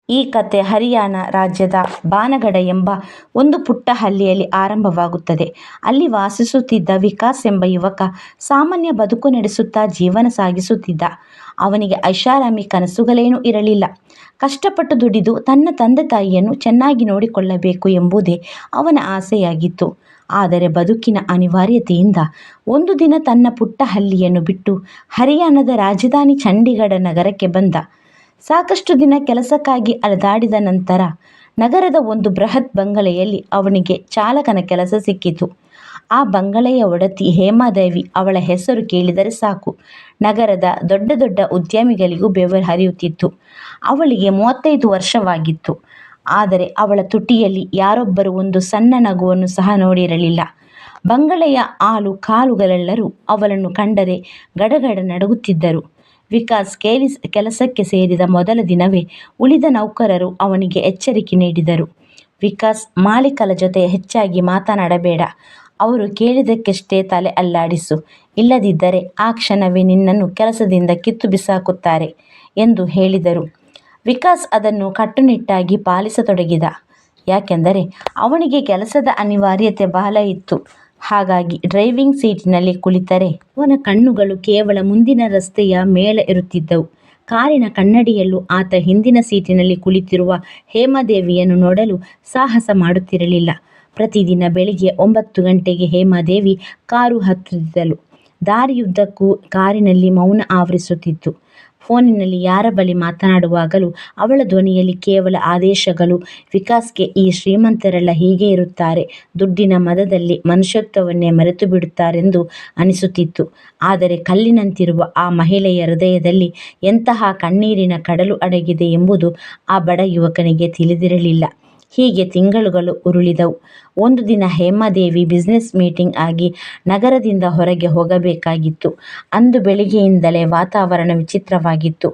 ಈ ಕತೆ ಹರಿಯಾಣ ರಾಜ್ಯದ ಬಾನಗಡ ಎಂಬ ಒಂದು ಪುಟ್ಟ ಹಳ್ಳಿಯಲ್ಲಿ ಆರಂಭವಾಗುತ್ತದೆ. ಅಲ್ಲಿ ವಾಸಿಸುತ್ತಿದ್ದ ವಿಕಾಸ್ ಎಂಬ ಯುವಕ ಸಾಮಾನ್ಯ ಬದುಕು ನಡೆಸುತ್ತಾ ಜೀವನ ಸಾಗಿಸುತ್ತಿದ್ದ. ಅವನಿಗೆ ಐಷಾರಾಮಿ ಕನಸುಗಳೇನೂ ಇರಲಿಲ್ಲ. ಕಷ್ಟಪಟ್ಟು ದುಡಿದು ತನ್ನ ತಂದೆ ತಾಯಿಯನ್ನು ಚೆನ್ನಾಗಿ ನೋಡಿಕೊಳ್ಳಬೇಕು ಎಂಬುದೇ ಅವನ ಆಸೆಯಾಗಿತ್ತು. ಆದರೆ ಬದುಕಿನ ಅನಿವಾರ್ಯತೆಯಿಂದ ಒಂದು ದಿನ ತನ್ನ ಪುಟ್ಟ ಹಳ್ಳಿಯನ್ನು ಬಿಟ್ಟು ಹರಿಯಾಣದ ರಾಜಧಾನಿ ಚಂಡೀಗಢ ನಗರಕ್ಕೆ ಬಂದ. ಸಾಕಷ್ಟು ದಿನ ಕೆಲಸಕ್ಕಾಗಿ ಅಲೆದಾಡಿದ ನಂತರ ನಗರದ ಒಂದು ಬೃಹತ್ ಬಂಗಲೆಯಲ್ಲಿ ಅವನಿಗೆ ಚಾಲಕನ ಕೆಲಸ ಸಿಕ್ಕಿತು. ಆ ಬಂಗಲೆಯ ಒಡತಿ ಹೇಮಾದೇವಿ. ಅವಳ ಹೆಸರು ಕೇಳಿದರೆ ಸಾಕು ನಗರದ ದೊಡ್ಡ ದೊಡ್ಡ ಉದ್ಯಮಿಗಳಿಗೂ ಬೆವರು ಹರಿಯುತ್ತಿತ್ತು. ಅವಳಿಗೆ 35 ವರ್ಷವಾಗಿತ್ತು. ಆದರೆ ಅವಳ ತುಟಿಯಲ್ಲಿ ಯಾರೊಬ್ಬರು ಒಂದು ಸಣ್ಣ ನಗುವನ್ನು ಸಹ ನೋಡಿರಲಿಲ್ಲ. ಬಂಗಲೆಯ ಆಲು ಕಾಲುಗಳೆಲ್ಲರೂ ಅವಳನ್ನು ಕಂಡರೆ ಗಡಗಡ ನಡುಗುತ್ತಿದ್ದರು. ವಿಕಾಸ್ ಕೆಲಸಕ್ಕೆ ಸೇರಿದ ಮೊದಲ ದಿನವೇ ಉಳಿದ ನೌಕರರು ಅವನಿಗೆ ಎಚ್ಚರಿಕೆ ನೀಡಿದರು. ವಿಕಾಸ್, ಮಾಲೀಕರ ಜೊತೆ ಹೆಚ್ಚಾಗಿ ಮಾತನಾಡಬೇಡ. ಅವರು ಕೇಳಿದ್ದಕ್ಕಷ್ಟೇ ತಲೆ ಅಲ್ಲಾಡಿಸು. ಇಲ್ಲದಿದ್ದರೆ ಆ ಕ್ಷಣವೇ ನಿನ್ನನ್ನು ಕೆಲಸದಿಂದ ಕಿತ್ತು ಬಿಸಾಕುತ್ತಾರೆ ಎಂದು ಹೇಳಿದರು. ವಿಕಾಸ್ ಅದನ್ನು ಕಟ್ಟುನಿಟ್ಟಾಗಿ ಪಾಲಿಸತೊಡಗಿದ. ಯಾಕೆಂದರೆ ಅವನಿಗೆ ಕೆಲಸದ ಅನಿವಾರ್ಯತೆ ಬಹಳ ಇತ್ತು. ಹಾಗಾಗಿ ಡ್ರೈವಿಂಗ್ ಸೀಟಿನಲ್ಲಿ ಕುಳಿತರೆ ಅವನ ಕಣ್ಣುಗಳು ಕೇವಲ ಮುಂದಿನ ರಸ್ತೆಯ ಮೇಲೆ ಇರುತ್ತಿದ್ದವು. ಕಾರಿನ ಕನ್ನಡಿಯಲ್ಲೂ ಆತ ಹಿಂದಿನ ಸೀಟಿನಲ್ಲಿ ಕುಳಿತಿರುವ ಹೇಮಾದೇವಿಯನ್ನು ನೋಡಲು ಸಾಹಸ ಮಾಡುತ್ತಿರಲಿಲ್ಲ. ಪ್ರತಿದಿನ ಬೆಳಿಗ್ಗೆ 9 ಗಂಟೆಗೆ ಹೇಮಾದೇವಿ ಕಾರು ಹತ್ತುತ್ತಿದ್ದಳು. ದಾರಿಯುದ್ದಕ್ಕೂ ಕಾರಿನಲ್ಲಿ ಮೌನ ಆವರಿಸುತ್ತಿತ್ತು. ಫೋನಿನಲ್ಲಿ ಯಾರ ಬಳಿ ಮಾತನಾಡುವಾಗಲೂ ಅವಳ ಧ್ವನಿಯಲ್ಲಿ ಕೇವಲ ಆದೇಶಗಳು. ವಿಕಾಸ್ಗೆ ಈ ಶ್ರೀಮಂತರೆಲ್ಲ ಹೀಗೆ ಇರುತ್ತಾರೆ, ದುಡ್ಡಿನ ಮದದಲ್ಲಿ ಮನುಷ್ಯತ್ವವನ್ನೇ ಮರೆತು ಬಿಡುತ್ತಾರೆಂದು ಅನಿಸುತ್ತಿತ್ತು. ಆದರೆ ಕಲ್ಲಿನಂತಿರುವ ಆ ಮಹಿಳೆಯ ಹೃದಯದಲ್ಲಿ ಎಂತಹ ಕಣ್ಣೀರಿನ ಕಡಲು ಅಡಗಿದೆ ಎಂಬುದು ಆ ಬಡ ಯುವಕನಿಗೆ ತಿಳಿದಿರಲಿಲ್ಲ. ಹೀಗೆ ತಿಂಗಳುಗಳು ಉರುಳಿದವು. ಒಂದು ದಿನ ಹೇಮಾದೇವಿ ಬಿಸಿನೆಸ್ ಮೀಟಿಂಗ್ ಆಗಿ ನಗರದಿಂದ ಹೊರಗೆ ಹೋಗಬೇಕಾಗಿತ್ತು. ಅಂದು ಬೆಳಿಗ್ಗೆಯಿಂದಲೇ ವಾತಾವರಣ ವಿಚಿತ್ರವಾಗಿತ್ತು.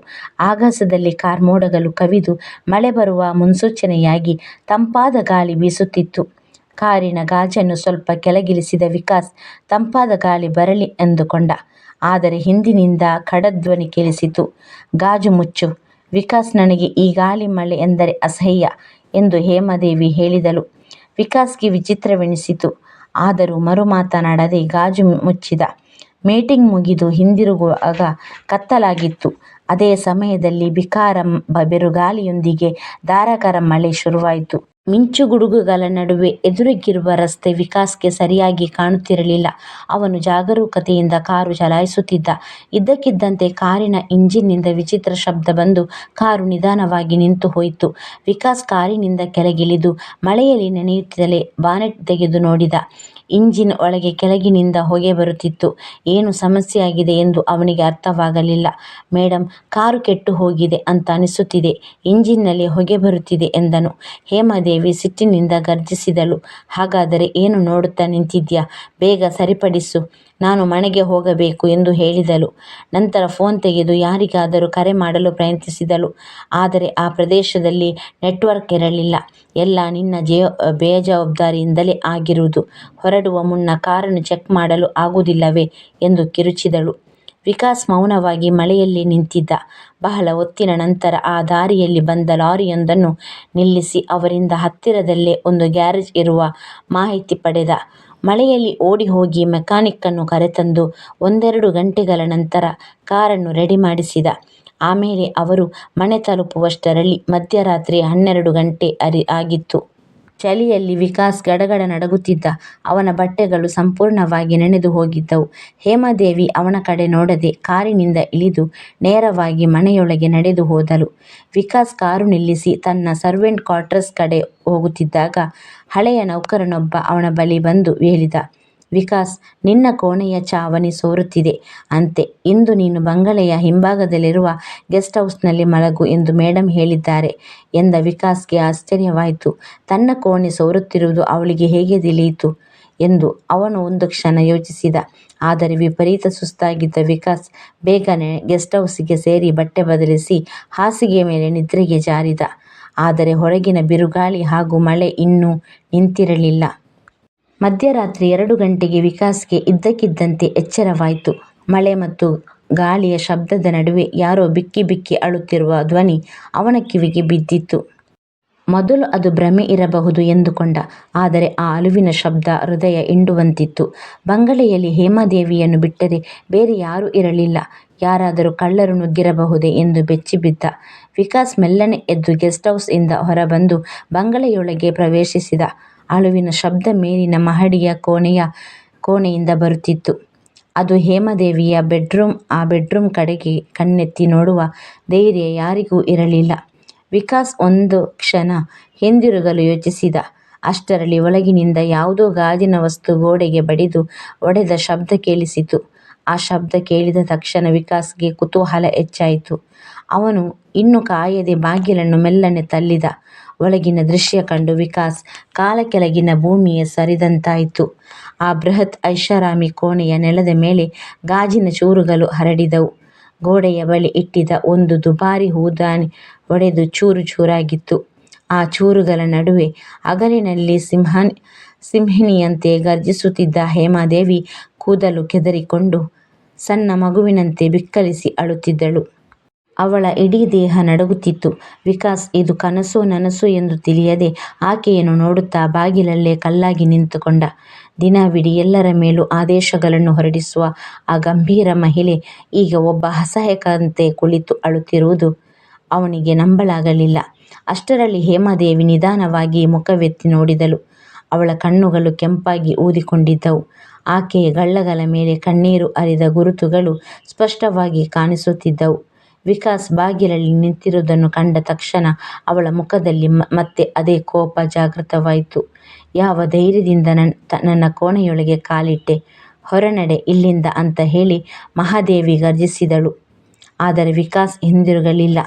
ಆಕಾಶದಲ್ಲಿ ಕಾರ್ಮೋಡಗಳು ಕವಿದು ಮಳೆ ಬರುವ ಮುನ್ಸೂಚನೆಯಾಗಿ ತಂಪಾದ ಗಾಳಿ ಬೀಸುತ್ತಿತ್ತು. ಕಾರಿನ ಗಾಜನ್ನು ಸ್ವಲ್ಪ ಕೆಳಗಿಳಿಸಿದ ವಿಕಾಸ್ ತಂಪಾದ ಗಾಳಿ ಬರಲಿ ಎಂದುಕೊಂಡ. ಆದರೆ ಹಿಂದಿನಿಂದ ಖಡಧ್ವನಿ ಕೇಳಿಸಿತು, ಗಾಜು ಮುಚ್ಚು. ವಿಕಾಸ್, ನನಗೆ ಈ ಗಾಳಿ ಮಳೆ ಎಂದರೆ ಅಸಹ್ಯ ಎಂದು ಹೇಮಾದೇವಿ ಹೇಳಿದಳು. ವಿಕಾಸ್ಗೆ ವಿಚಿತ್ರವೆನಿಸಿತು. ಆದರೂ ಮರು ಮಾತನಾಡದೆ ಗಾಜು ಮುಚ್ಚಿದ. ಮೀಟಿಂಗ್ ಮುಗಿದು ಹಿಂದಿರುಗುವಾಗ ಕತ್ತಲಾಗಿತ್ತು. ಅದೇ ಸಮಯದಲ್ಲಿ ಭೀಕರ ಬಿರುಗಾಳಿಯೊಂದಿಗೆ ಧಾರಾಕಾರ ಮಳೆ ಶುರುವಾಯಿತು. ಮಿಂಚುಗುಡುಗುಗಳ ನಡುವೆ ಎದುರಿಗಿರುವ ರಸ್ತೆ ವಿಕಾಸ್ಗೆ ಸರಿಯಾಗಿ ಕಾಣುತ್ತಿರಲಿಲ್ಲ. ಅವನು ಜಾಗರೂಕತೆಯಿಂದ ಕಾರು ಚಲಾಯಿಸುತ್ತಿದ್ದ. ಇದ್ದಕ್ಕಿದ್ದಂತೆ ಕಾರಿನ ಇಂಜಿನ್ನಿಂದ ವಿಚಿತ್ರ ಶಬ್ದ ಬಂದು ಕಾರು ನಿಧಾನವಾಗಿ ನಿಂತು ಹೋಯಿತು. ವಿಕಾಸ್ ಕಾರಿನಿಂದ ಕೆಳಗಿಳಿದು ಮಳೆಯಲ್ಲಿ ನೆನೆಯುತ್ತಲೇ ಬಾನೆಟ್ ತೆಗೆದು ನೋಡಿದ. ಇಂಜಿನ್ ಒಳಗೆ ಕೆಳಗಿನಿಂದ ಹೊಗೆ ಬರುತ್ತಿತ್ತು. ಏನು ಸಮಸ್ಯೆಯಾಗಿದೆ ಎಂದು ಅವನಿಗೆ ಅರ್ಥವಾಗಲಿಲ್ಲ. ಮೇಡಮ್, ಕಾರು ಕೆಟ್ಟು ಹೋಗಿದೆ ಅಂತ ಅನಿಸುತ್ತಿದೆ. ಇಂಜಿನ್ನಲ್ಲಿ ಹೊಗೆ ಬರುತ್ತಿದೆ ಎಂದನು. ಹೇಮಾದೇವಿ ಸಿಟ್ಟಿನಿಂದ ಗರ್ಜಿಸಿದಳು. ಹಾಗಾದರೆ ಏನು ನೋಡುತ್ತಾ ನಿಂತಿದ್ಯಾ? ಬೇಗ ಸರಿಪಡಿಸು, ನಾನು ಮನೆಗೆ ಹೋಗಬೇಕು ಎಂದು ಹೇಳಿದಳು. ನಂತರ ಫೋನ್ ತೆಗೆದು ಯಾರಿಗಾದರೂ ಕರೆ ಮಾಡಲು ಪ್ರಯತ್ನಿಸಿದಳು. ಆದರೆ ಆ ಪ್ರದೇಶದಲ್ಲಿ ನೆಟ್ವರ್ಕ್ ಇರಲಿಲ್ಲ. ಎಲ್ಲ ನಿನ್ನ ಬೇಜವಾಬ್ದಾರಿಯಿಂದಲೇ ಆಗಿರುವುದು. ಹೊರಡುವ ಮುನ್ನ ಕಾರನ್ನು ಚೆಕ್ ಮಾಡಲು ಆಗುವುದಿಲ್ಲವೇ ಎಂದು ಕಿರುಚಿದಳು. ವಿಕಾಸ್ ಮೌನವಾಗಿ ಮಳೆಯಲ್ಲಿ ನಿಂತಿದ್ದ. ಬಹಳ ಹೊತ್ತಿನ ನಂತರ ಆ ದಾರಿಯಲ್ಲಿ ಬಂದ ಲಾರಿಯೊಂದನ್ನು ನಿಲ್ಲಿಸಿ ಅವರಿಂದ ಹತ್ತಿರದಲ್ಲೇ ಒಂದು ಗ್ಯಾರೇಜ್ ಇರುವ ಮಾಹಿತಿ ಪಡೆದ. ಮಳೆಯಲ್ಲಿ ಓಡಿ ಹೋಗಿ ಮೆಕ್ಯಾನಿಕ್ಕನ್ನು ಕರೆತಂದು 1-2 ಗಂಟೆಗಳ ನಂತರ ಕಾರನ್ನು ರೆಡಿ ಮಾಡಿಸಿದ. ಆಮೇಲೆ ಅವರು ಮನೆ ತಲುಪುವಷ್ಟರಲ್ಲಿ ಮಧ್ಯರಾತ್ರಿ 12 ಗಂಟೆ ಆಗಿತ್ತು. ಚಳಿಯಲ್ಲಿ ವಿಕಾಸ್ ಗಡಗಡ ನಡುಗುತ್ತಿದ್ದ. ಅವನ ಬಟ್ಟೆಗಳು ಸಂಪೂರ್ಣವಾಗಿ ನೆನೆದು ಹೋಗಿದ್ದವು. ಹೇಮಾದೇವಿ ಅವನ ಕಡೆ ನೋಡದೆ ಕಾರಿನಿಂದ ಇಳಿದು ನೇರವಾಗಿ ಮನೆಯೊಳಗೆ ನಡೆದು ಹೋದಳು. ವಿಕಾಸ್ ಕಾರು ನಿಲ್ಲಿಸಿ ತನ್ನ ಸರ್ವೆಂಟ್ ಕ್ವಾರ್ಟರ್ಸ್ ಕಡೆ ಹೋಗುತ್ತಿದ್ದಾಗ ಹಳೆಯ ನೌಕರನೊಬ್ಬ ಅವನ ಬಳಿ ಬಂದು ಹೇಳಿದ, ವಿಕಾಸ್, ನಿನ್ನ ಕೋಣೆಯ ಚಾವಣಿ ಸೋರುತ್ತಿದೆ ಅಂತೆ. ಇಂದು ನೀನು ಬಂಗಲೆಯ ಹಿಂಭಾಗದಲ್ಲಿರುವ ಗೆಸ್ಟ್ ಹೌಸ್ನಲ್ಲಿ ಮಲಗು ಎಂದು ಮೇಡಮ್ ಹೇಳಿದ್ದಾರೆ ಎಂದ. ವಿಕಾಸ್ಗೆ ಆಶ್ಚರ್ಯವಾಯಿತು. ತನ್ನ ಕೋಣೆ ಸೋರುತ್ತಿರುವುದು ಅವಳಿಗೆ ಹೇಗೆ ತಿಳಿಯಿತು ಎಂದು ಅವನು ಒಂದು ಕ್ಷಣ ಯೋಚಿಸಿದ. ಆದರೆ ವಿಪರೀತ ಸುಸ್ತಾಗಿದ್ದ ವಿಕಾಸ್ ಬೇಗನೆ ಗೆಸ್ಟ್ ಹೌಸಿಗೆ ಸೇರಿ ಬಟ್ಟೆ ಬದಲಿಸಿ ಹಾಸಿಗೆಯ ಮೇಲೆ ನಿದ್ರೆಗೆ ಜಾರಿದ. ಆದರೆ ಹೊರಗಿನ ಬಿರುಗಾಳಿ ಹಾಗೂ ಮಳೆ ಇನ್ನೂ ನಿಂತಿರಲಿಲ್ಲ. ಮಧ್ಯರಾತ್ರಿ 2 ಗಂಟೆಗೆ ವಿಕಾಸ್ಗೆ ಇದ್ದಕ್ಕಿದ್ದಂತೆ ಎಚ್ಚರವಾಯಿತು. ಮಳೆ ಮತ್ತು ಗಾಳಿಯ ಶಬ್ದದ ನಡುವೆ ಯಾರೋ ಬಿಕ್ಕಿ ಬಿಕ್ಕಿ ಅಳುತ್ತಿರುವ ಧ್ವನಿ ಅವನ ಕಿವಿಗೆ ಬಿದ್ದಿತ್ತು. ಮೊದಲು ಅದು ಭ್ರಮೆ ಇರಬಹುದು ಎಂದುಕೊಂಡ. ಆದರೆ ಆ ಅಳುವಿನ ಶಬ್ದ ಹೃದಯ ಹಿಂಡುವಂತಿತ್ತು. ಬಂಗಲೆಯಲ್ಲಿ ಹೇಮಾದೇವಿಯನ್ನು ಬಿಟ್ಟರೆ ಬೇರೆ ಯಾರೂ ಇರಲಿಲ್ಲ. ಯಾರಾದರೂ ಕಳ್ಳರು ನುಗ್ಗಿರಬಹುದೇ ಎಂದು ಬೆಚ್ಚಿಬಿದ್ದ. ವಿಕಾಸ್ ಮೆಲ್ಲನೆ ಎದ್ದು ಗೆಸ್ಟ್ ಹೌಸ್ ಇಂದ ಹೊರಬಂದು ಬಂಗಲೆಯೊಳಗೆ ಪ್ರವೇಶಿಸಿದ. ಅಳುವಿನ ಶಬ್ದ ಮೇಲಿನ ಮಹಡಿಯ ಕೋಣೆಯಿಂದ ಬರುತ್ತಿತ್ತು. ಅದು ಹೇಮಾದೇವಿಯ ಬೆಡ್ರೂಮ್. ಆ ಬೆಡ್ರೂಮ್ ಕಡೆಗೆ ಕಣ್ಣೆತ್ತಿ ನೋಡುವ ಧೈರ್ಯ ಯಾರಿಗೂ ಇರಲಿಲ್ಲ. ವಿಕಾಸ್ ಒಂದು ಕ್ಷಣ ಹಿಂದಿರುಗಲು ಯೋಚಿಸಿದ. ಅಷ್ಟರಲ್ಲಿ ಒಳಗಿನಿಂದ ಯಾವುದೋ ಗಾಜಿನ ವಸ್ತು ಗೋಡೆಗೆ ಬಡಿದು ಒಡೆದ ಶಬ್ದ ಕೇಳಿಸಿತು. ಆ ಶಬ್ದ ಕೇಳಿದ ತಕ್ಷಣ ವಿಕಾಸ್ಗೆ ಕುತೂಹಲ ಹೆಚ್ಚಾಯಿತು. ಅವನು ಇನ್ನು ಕಾಯದೆ ಬಾಗಿಲನ್ನು ಮೆಲ್ಲನೆ ತಳ್ಳಿದ. ಒಳಗಿನ ದೃಶ್ಯ ಕಂಡು ವಿಕಾಸ್ ಕಾಲ ಕೆಳಗಿನ ಭೂಮಿಯೇ ಸರಿದಂತಾಯಿತು. ಆ ಬೃಹತ್ ಐಷಾರಾಮಿ ಕೋಣೆಯ ನೆಲದ ಮೇಲೆ ಗಾಜಿನ ಚೂರುಗಳು ಹರಡಿದವು. ಗೋಡೆಯ ಬಳಿ ಇಟ್ಟಿದ್ದ ಒಂದು ದುಬಾರಿ ಹೂದಾನಿ ಒಡೆದು ಚೂರು ಚೂರಾಗಿತ್ತು. ಆ ಚೂರುಗಳ ನಡುವೆ ಹಗಲಿನಲ್ಲಿ ಸಿಂಹಿಣಿಯಂತೆ ಗರ್ಜಿಸುತ್ತಿದ್ದ ಹೇಮಾದೇವಿ ಕೂದಲು ಕೆದರಿಕೊಂಡು ಸಣ್ಣ ಮಗುವಿನಂತೆ ಬಿಕ್ಕಳಿಸಿ ಅಳುತ್ತಿದ್ದಳು. ಅವಳ ಇಡೀ ದೇಹ ನಡುಗುತ್ತಿತ್ತು. ವಿಕಾಸ್ ಇದು ಕನಸೋ ನನಸೋ ಎಂದು ತಿಳಿಯದೆ ಆಕೆಯನ್ನು ನೋಡುತ್ತಾ ಬಾಗಿಲಲ್ಲೇ ಕಲ್ಲಾಗಿ ನಿಂತುಕೊಂಡ. ದಿನವಿಡೀ ಎಲ್ಲರ ಮೇಲೂ ಆದೇಶಗಳನ್ನು ಹೊರಡಿಸುವ ಆ ಗಂಭೀರ ಮಹಿಳೆ ಈಗ ಒಬ್ಬ ಅಸಹಾಯಕಂತೆ ಕುಳಿತು ಅಳುತ್ತಿರುವುದು ಅವನಿಗೆ ನಂಬಲಾಗಲಿಲ್ಲ. ಅಷ್ಟರಲ್ಲಿ ಹೇಮಾದೇವಿ ನಿಧಾನವಾಗಿ ಮುಖವೆತ್ತಿ ನೋಡಿದಳು. ಅವಳ ಕಣ್ಣುಗಳು ಕೆಂಪಾಗಿ ಊದಿಕೊಂಡಿದ್ದವು. ಆಕೆಯ ಗಳ್ಳಗಳ ಮೇಲೆ ಕಣ್ಣೀರು ಹರಿದ ಗುರುತುಗಳು ಸ್ಪಷ್ಟವಾಗಿ ಕಾಣಿಸುತ್ತಿದ್ದವು. ವಿಕಾಸ್ ಬಾಗಿಲಲ್ಲಿ ನಿಂತಿರುವುದನ್ನು ಕಂಡ ತಕ್ಷಣ ಅವಳ ಮುಖದಲ್ಲಿ ಮತ್ತೆ ಅದೇ ಕೋಪ ಜಾಗೃತವಾಯಿತು. ಯಾವ ಧೈರ್ಯದಿಂದ ನನ್ನ ಕೋಣೆಯೊಳಗೆ ಕಾಲಿಟ್ಟೆ? ಹೊರನಡೆ ಇಲ್ಲಿಂದ ಅಂತ ಹೇಳಿ ಮಹಾದೇವಿ ಗರ್ಜಿಸಿದಳು. ಆದರೆ ವಿಕಾಸ್ ಹಿಂದಿರುಗಲಿಲ್ಲ.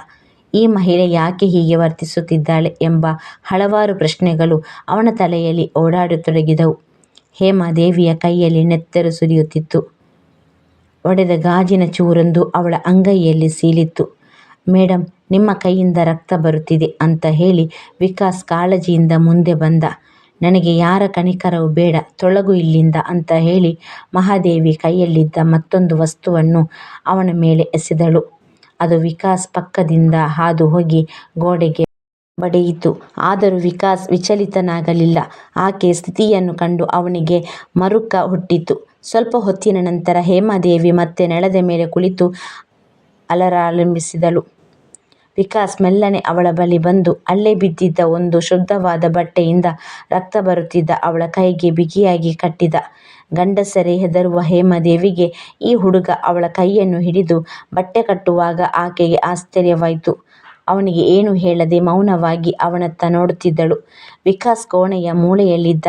ಈ ಮಹಿಳೆ ಯಾಕೆ ಹೀಗೆ ವರ್ತಿಸುತ್ತಿದ್ದಾಳೆ ಎಂಬ ಹಲವಾರು ಪ್ರಶ್ನೆಗಳು ಅವನ ತಲೆಯಲ್ಲಿ ಓಡಾಡತೊಡಗಿದವು. ಹೇಮಾದೇವಿಯ ಕೈಯಲ್ಲಿ ನೆತ್ತರು ಸುರಿಯುತ್ತಿತ್ತು. ಒಡೆದ ಗಾಜಿನ ಚೂರೊಂದು ಅವಳ ಅಂಗೈಯಲ್ಲಿ ಸೀಳಿತ್ತು. ಮೇಡಮ್, ನಿಮ್ಮ ಕೈಯಿಂದ ರಕ್ತ ಬರುತ್ತಿದೆ ಅಂತ ಹೇಳಿ ವಿಕಾಸ್ ಕಾಳಜಿಯಿಂದ ಮುಂದೆ ಬಂದ. ನನಗೆ ಯಾರ ಕನಿಕರವೂ ಬೇಡ, ತೊಲಗು ಇಲ್ಲಿಂದ ಅಂತ ಹೇಳಿ ಮಹಾದೇವಿ ಕೈಯಲ್ಲಿದ್ದ ಮತ್ತೊಂದು ವಸ್ತುವನ್ನು ಅವನ ಮೇಲೆ ಎಸೆದಳು. ಅದು ವಿಕಾಸ್ ಪಕ್ಕದಿಂದ ಹಾದು ಹೋಗಿ ಗೋಡೆಗೆ ಬಡಿಯಿತು. ಆದರೂ ವಿಕಾಸ್ ವಿಚಲಿತನಾಗಲಿಲ್ಲ. ಆಕೆಯ ಸ್ಥಿತಿಯನ್ನು ಕಂಡು ಅವನಿಗೆ ಮರುಕ ಹುಟ್ಟಿತು. ಸ್ವಲ್ಪ ಹೊತ್ತಿನ ನಂತರ ಹೇಮಾದೇವಿ ಮತ್ತೆ ನೆಲದ ಮೇಲೆ ಕುಳಿತು ಅಳಲಾರಂಭಿಸಿದಳು. ವಿಕಾಸ್ ಮೆಲ್ಲನೆ ಅವಳ ಬಳಿ ಬಂದು ಅಲ್ಲೇ ಬಿದ್ದಿದ್ದ ಒಂದು ಶುದ್ಧವಾದ ಬಟ್ಟೆಯಿಂದ ರಕ್ತ ಬರುತ್ತಿದ್ದ ಅವಳ ಕೈಗೆ ಬಿಗಿಯಾಗಿ ಕಟ್ಟಿದ. ಗಂಡಸರೇ ಹೆದರುವ ಹೇಮಾದೇವಿಗೆ ಈ ಹುಡುಗ ಅವಳ ಕೈಯನ್ನು ಹಿಡಿದು ಬಟ್ಟೆ ಕಟ್ಟುವಾಗ ಆಕೆಗೆ ಆಶ್ಚರ್ಯವಾಯಿತು. ಅವನಿಗೆ ಏನು ಹೇಳದೆ ಮೌನವಾಗಿ ಅವನತ್ತ ನೋಡುತ್ತಿದ್ದಳು. ವಿಕಾಸ್ ಕೋಣೆಯ ಮೂಲೆಯಲ್ಲಿದ್ದ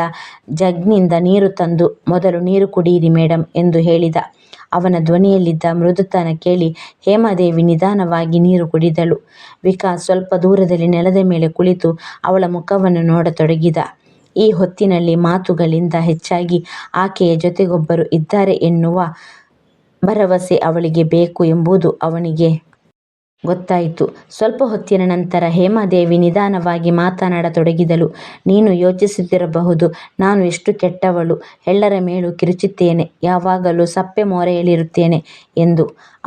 ಜಗ್ನಿಂದ ನೀರು ತಂದು, ಮೊದಲು ನೀರು ಕುಡಿಯಿರಿ ಮೇಡಮ್ ಎಂದು ಹೇಳಿದ. ಅವನ ಧ್ವನಿಯಲ್ಲಿದ್ದ ಮೃದುತನ ಕೇಳಿ ಹೇಮಾದೇವಿ ನಿಧಾನವಾಗಿ ನೀರು ಕುಡಿದಳು. ವಿಕಾಸ್ ಸ್ವಲ್ಪ ದೂರದಲ್ಲಿ ನೆಲದ ಮೇಲೆ ಕುಳಿತು ಅವಳ ಮುಖವನ್ನು ನೋಡತೊಡಗಿದ. ಈ ಹೊತ್ತಿನಲ್ಲಿ ಮಾತುಗಳಿಂದ ಹೆಚ್ಚಾಗಿ ಆಕೆಯ ಜೊತೆಗೊಬ್ಬರು ಇದ್ದಾರೆ ಎನ್ನುವ ಭರವಸೆ ಅವಳಿಗೆ ಬೇಕು ಎಂಬುದು ಅವನಿಗೆ ಗೊತ್ತಾಯಿತು. ಸ್ವಲ್ಪ ಹೊತ್ತಿನ ನಂತರ ಹೇಮಾದೇವಿ ನಿಧಾನವಾಗಿ ಮಾತನಾಡತೊಡಗಿದಳು. ನೀನು ಯೋಚಿಸುತ್ತಿರಬಹುದು, ನಾನು ಎಷ್ಟು ಕೆಟ್ಟವಳು, ಎಲ್ಲರ ಮೇಲೂ ಕಿರುಚುತ್ತೇನೆ, ಯಾವಾಗಲೂ ಸಪ್ಪೆ ಮೋರೆಯಲ್ಲಿರುತ್ತೇನೆ ಎಂದು.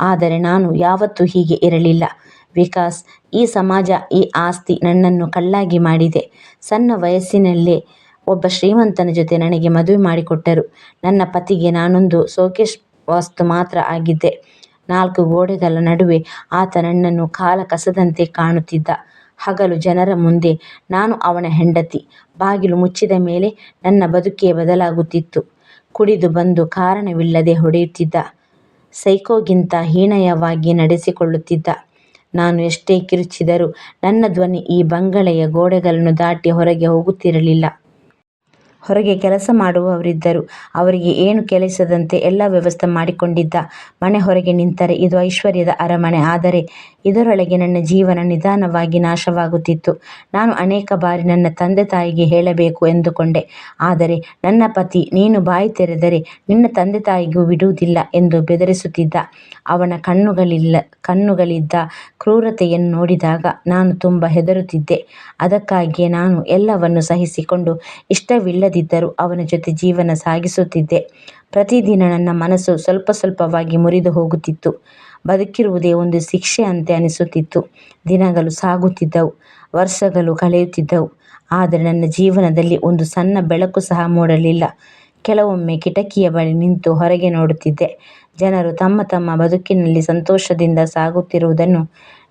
ಆದರೆ ನಾನು ಯಾವತ್ತೂ ಹೀಗೆ ಇರಲಿಲ್ಲ ವಿಕಾಸ್. ಈ ಸಮಾಜ, ಈ ಆಸ್ತಿ ನನ್ನನ್ನು ಕಲ್ಲಾಗಿ ಮಾಡಿದೆ. ಸಣ್ಣ ವಯಸ್ಸಿನಲ್ಲೇ ಒಬ್ಬ ಶ್ರೀಮಂತನ ಜೊತೆ ನನಗೆ ಮದುವೆ ಮಾಡಿಕೊಟ್ಟರು. ನನ್ನ ಪತಿಗೆ ನಾನೊಂದು ಶೋಕೇಸ್ ವಸ್ತು ಮಾತ್ರ ಆಗಿದ್ದೆ. 4 ಗೋಡೆಗಳ ನಡುವೆ ಆತ ನನ್ನನ್ನು ಕಾಲ ಕಸದಂತೆ ಕಾಣುತ್ತಿದ್ದ. ಹಗಲು ಜನರ ಮುಂದೆ ನಾನು ಅವನ ಹೆಂಡತಿ. ಬಾಗಿಲು ಮುಚ್ಚಿದ ಮೇಲೆ ನನ್ನ ಬದುಕೇ ಬದಲಾಗುತ್ತಿತ್ತು. ಕುಡಿದು ಬಂದು ಕಾರಣವಿಲ್ಲದೆ ಹೊಡೆಯುತ್ತಿದ್ದ. ಸೈಕೋಗಿಂತ ಹೀನಾಯವಾಗಿ ನಡೆಸಿಕೊಳ್ಳುತ್ತಿದ್ದ. ನಾನು ಎಷ್ಟೇ ಕಿರುಚಿದರೂ ನನ್ನ ಧ್ವನಿ ಈ ಬಂಗಲೆಯ ಗೋಡೆಗಳನ್ನು ದಾಟಿ ಹೊರಗೆ ಹೋಗುತ್ತಿರಲಿಲ್ಲ. ಹೊರಗೆ ಕೆಲಸ ಮಾಡುವವರಿದ್ದರು. ಅವರಿಗೆ ಏನು ಕೆಲಸದಂತೆ ಎಲ್ಲ ವ್ಯವಸ್ಥೆ ಮಾಡಿಕೊಂಡಿದ್ದ. ಮನೆ ಹೊರಗೆ ನಿಂತರೆ ಇದು ಐಶ್ವರ್ಯದ ಅರಮನೆ. ಆದರೆ ಇದರೊಳಗೆ ನನ್ನ ಜೀವನ ನಿಧಾನವಾಗಿ ನಾಶವಾಗುತ್ತಿತ್ತು. ನಾನು ಅನೇಕ ಬಾರಿ ನನ್ನ ತಂದೆ ತಾಯಿಗೆ ಹೇಳಬೇಕು ಎಂದುಕೊಂಡೆ. ಆದರೆ ನನ್ನ ಪತಿ, ನೀನು ಬಾಯಿ ತೆರೆದರೆ ನಿನ್ನ ತಂದೆ ತಾಯಿಗೂ ಬಿಡುವುದಿಲ್ಲ ಎಂದು ಬೆದರಿಸುತ್ತಿದ್ದ. ಅವನ ಕಣ್ಣುಗಳಿದ್ದ ಕ್ರೂರತೆಯನ್ನು ನೋಡಿದಾಗ ನಾನು ತುಂಬ ಹೆದರುತ್ತಿದ್ದೆ. ಅದಕ್ಕಾಗಿಯೇ ನಾನು ಎಲ್ಲವನ್ನೂ ಸಹಿಸಿಕೊಂಡು ಇಷ್ಟವಿಲ್ಲದೆ ಇಲ್ಲದಿದ್ದರೂ ಅವನ ಜೊತೆ ಜೀವನ ಸಾಗಿಸುತ್ತಿದ್ದೆ. ಪ್ರತಿದಿನ ನನ್ನ ಮನಸ್ಸು ಸ್ವಲ್ಪ ಸ್ವಲ್ಪವಾಗಿ ಮುರಿದು ಹೋಗುತ್ತಿತ್ತು. ಬದುಕಿರುವುದೇ ಒಂದು ಶಿಕ್ಷೆ ಅಂತೆ ಅನಿಸುತ್ತಿತ್ತು. ದಿನಗಳು ಸಾಗುತ್ತಿದ್ದವು, ವರ್ಷಗಳು ಕಳೆಯುತ್ತಿದ್ದವು. ಆದರೆ ನನ್ನ ಜೀವನದಲ್ಲಿ ಒಂದು ಸಣ್ಣ ಬೆಳಕು ಸಹ ಮೂಡಲಿಲ್ಲ. ಕೆಲವೊಮ್ಮೆ ಕಿಟಕಿಯ ಬಳಿ ನಿಂತು ಹೊರಗೆ ನೋಡುತ್ತಿದ್ದೆ. ಜನರು ತಮ್ಮ ತಮ್ಮ ಬದುಕಿನಲ್ಲಿ ಸಂತೋಷದಿಂದ ಸಾಗುತ್ತಿರುವುದನ್ನು